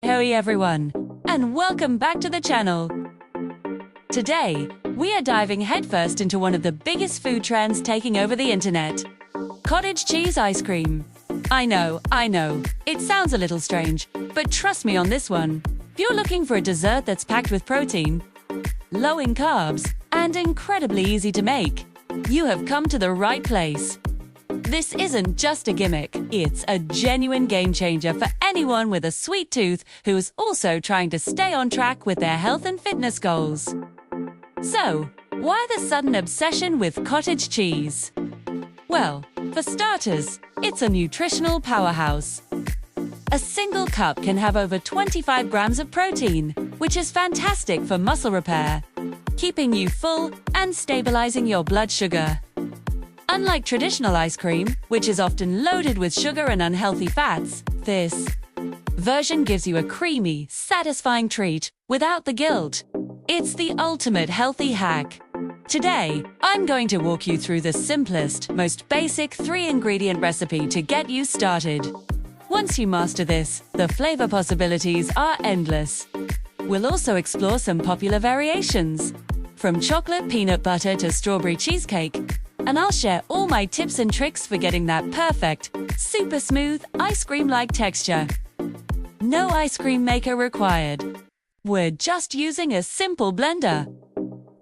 Hoi everyone, and welcome back to the channel. Today, we are diving headfirst into one of the biggest food trends taking over the internet. Cottage cheese ice cream. I know, it sounds a little strange, but trust me on this one. If you're looking for a dessert that's packed with protein, low in carbs, and incredibly easy to make, you have come to the right place. This isn't just a gimmick, it's a genuine game changer for anyone with a sweet tooth who is also trying to stay on track with their health and fitness goals. So, why the sudden obsession with cottage cheese? Well, for starters, it's a nutritional powerhouse. A single cup can have over 25 grams of protein, which is fantastic for muscle repair, keeping you full and stabilizing your blood sugar. Unlike traditional ice cream, which is often loaded with sugar and unhealthy fats, this version gives you a creamy, satisfying treat without the guilt. It's the ultimate healthy hack. Today, I'm going to walk you through the simplest, most basic 3-ingredient recipe to get you started. Once you master this, the flavor possibilities are endless. We'll also explore some popular variations, from chocolate peanut butter to strawberry cheesecake, and I'll share all my tips and tricks for getting that perfect, super smooth, ice cream-like texture. No ice cream maker required. We're just using a simple blender.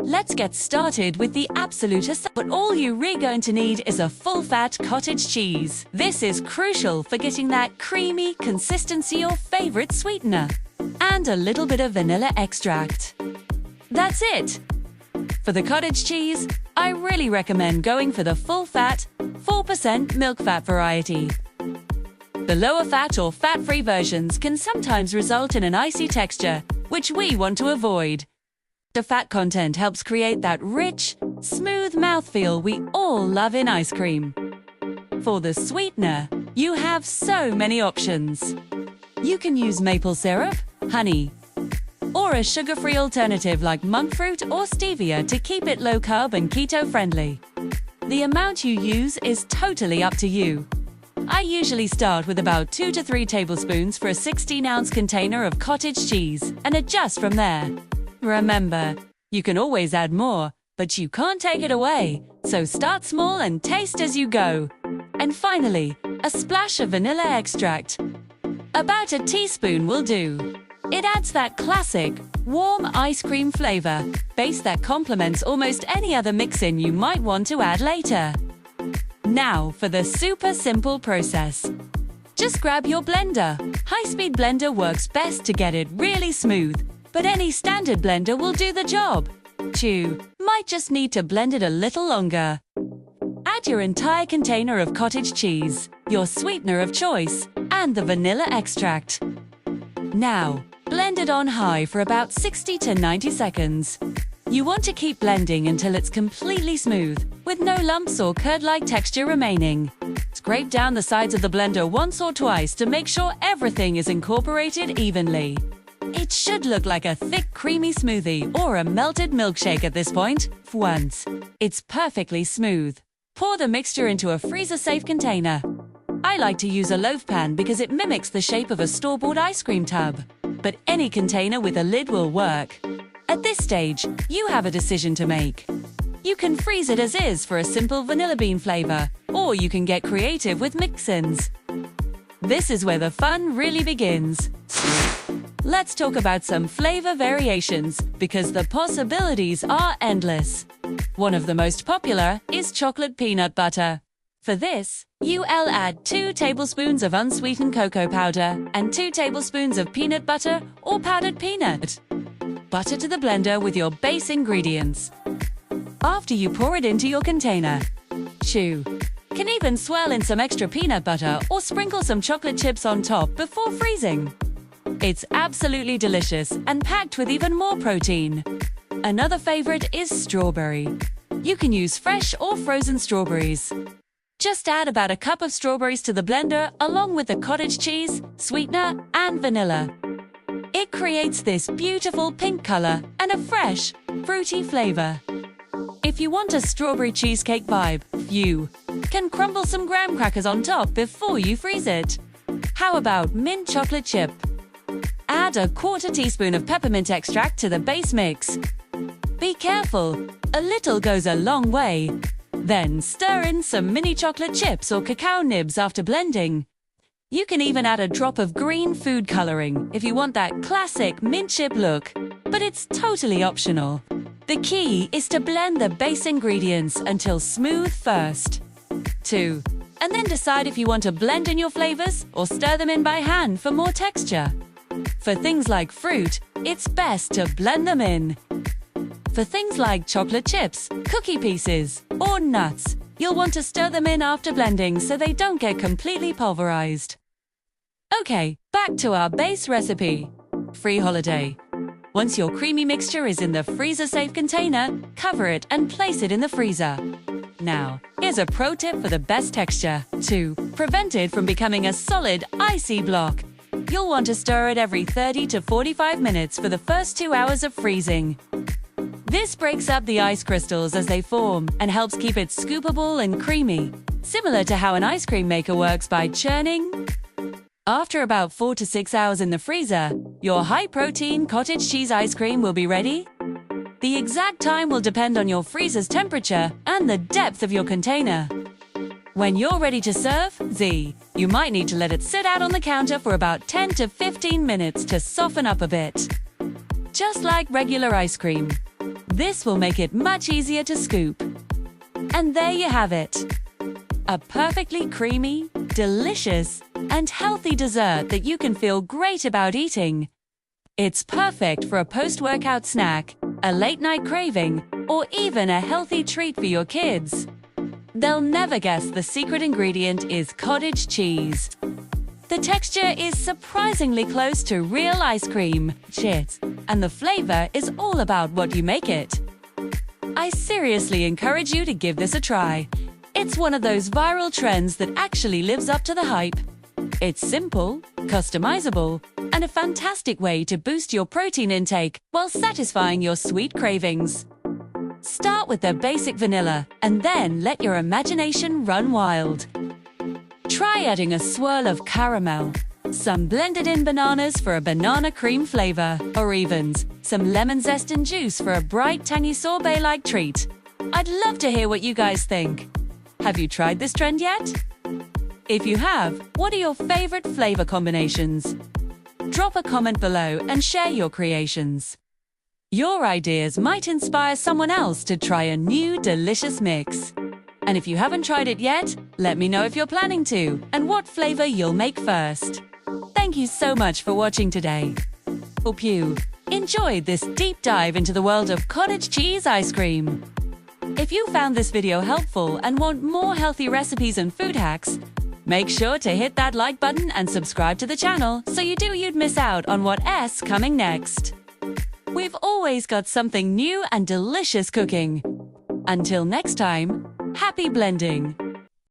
Let's get started with the absolute essentials. But all you're really going to need is a full-fat cottage cheese. This is crucial for getting that creamy consistency your favorite sweetener. And a little bit of vanilla extract. That's it! For the cottage cheese, I really recommend going for the full-fat, 4% milk fat variety. The lower fat or fat-free versions can sometimes result in an icy texture, which we want to avoid. The fat content helps create that rich, smooth mouthfeel we all love in ice cream. For the sweetener, you have so many options. You can use maple syrup, honey, or a sugar-free alternative like monk fruit or stevia to keep it low-carb and keto-friendly. The amount you use is totally up to you. I usually start with about 2 to 3 tablespoons for a 16-ounce container of cottage cheese and adjust from there. Remember, you can always add more, but you can't take it away, so start small and taste as you go. And finally, a splash of vanilla extract. About a teaspoon will do. It adds that classic, warm ice cream flavor, base that complements almost any other mix-in you might want to add later. Now for the super simple process. Just grab your blender. High-speed blender works best to get it really smooth, but any standard blender will do the job. You might just need to blend it a little longer. Add your entire container of cottage cheese, your sweetener of choice, and the vanilla extract. Now, blend it on high for about 60 to 90 seconds. You want to keep blending until it's completely smooth, with no lumps or curd-like texture remaining. Scrape down the sides of the blender once or twice to make sure everything is incorporated evenly. It should look like a thick, creamy smoothie or a melted milkshake at this point. Once it's perfectly smooth, pour the mixture into a freezer-safe container. I like to use a loaf pan because it mimics the shape of a store-bought ice cream tub, but any container with a lid will work. At this stage, you have a decision to make. You can freeze it as is for a simple vanilla bean flavor, or you can get creative with mix-ins. This is where the fun really begins. Let's talk about some flavor variations, because the possibilities are endless. One of the most popular is chocolate peanut butter. For this, you'll add 2 tablespoons of unsweetened cocoa powder and 2 tablespoons of peanut butter or powdered peanut butter to the blender with your base ingredients. After you pour it into your container, you can even swirl in some extra peanut butter or sprinkle some chocolate chips on top before freezing. It's absolutely delicious and packed with even more protein. Another favorite is strawberry. You can use fresh or frozen strawberries. Just add about a cup of strawberries to the blender along with the cottage cheese, sweetener, and vanilla. It creates this beautiful pink color and a fresh, fruity flavor. If you want a strawberry cheesecake vibe, you can crumble some graham crackers on top before you freeze it. How about mint chocolate chip? add a 1/4 teaspoon of peppermint extract to the base mix. Be careful, a little goes a long way. Then stir in some mini chocolate chips or cacao nibs after blending. You can even add a drop of green food coloring if you want that classic mint chip look, but it's totally optional. The key is to blend the base ingredients until smooth first. 2. And then decide if you want to blend in your flavors or stir them in by hand for more texture. For things like fruit, it's best to blend them in. For things like chocolate chips, cookie pieces, or nuts, you'll want to stir them in after blending so they don't get completely pulverized. Okay, back to our base recipe. Free holiday. Once your creamy mixture is in the freezer-safe container, cover it and place it in the freezer. Now, here's a pro tip for the best texture. To prevent it from becoming a solid, icy block, you'll want to stir it every 30 to 45 minutes for the first 2 hours of freezing. This breaks up the ice crystals as they form and helps keep it scoopable and creamy, similar to how an ice cream maker works by churning. After about 4 to 6 hours in the freezer, your high-protein cottage cheese ice cream will be ready. The exact time will depend on your freezer's temperature and the depth of your container. When you're ready to serve, you might need to let it sit out on the counter for about 10 to 15 minutes to soften up a bit. Just like regular ice cream. This will make it much easier to scoop. And there you have it. A perfectly creamy, delicious, and healthy dessert that you can feel great about eating. It's perfect for a post-workout snack, a late-night craving, or even a healthy treat for your kids. They'll never guess the secret ingredient is cottage cheese. The texture is surprisingly close to real ice cream, and the flavor is all about what you make it. I seriously encourage you to give this a try. It's one of those viral trends that actually lives up to the hype. It's simple, customizable, and a fantastic way to boost your protein intake while satisfying your sweet cravings. Start with the basic vanilla and then let your imagination run wild. Try adding a swirl of caramel, some blended-in bananas for a banana cream flavor, or even some lemon zest and juice for a bright, tangy sorbet-like treat. I'd love to hear what you guys think. Have you tried this trend yet? If you have, what are your favorite flavor combinations? Drop a comment below and share your creations. Your ideas might inspire someone else to try a new, delicious mix. And if you haven't tried it yet, let me know if you're planning to and what flavor you'll make first. Thank you so much for watching today. Hope you enjoyed this deep dive into the world of cottage cheese ice cream. If you found this video helpful and want more healthy recipes and food hacks, make sure to hit that like button and subscribe to the channel so you'd miss out on what's coming next. We've always got something new and delicious cooking. Until next time, happy blending!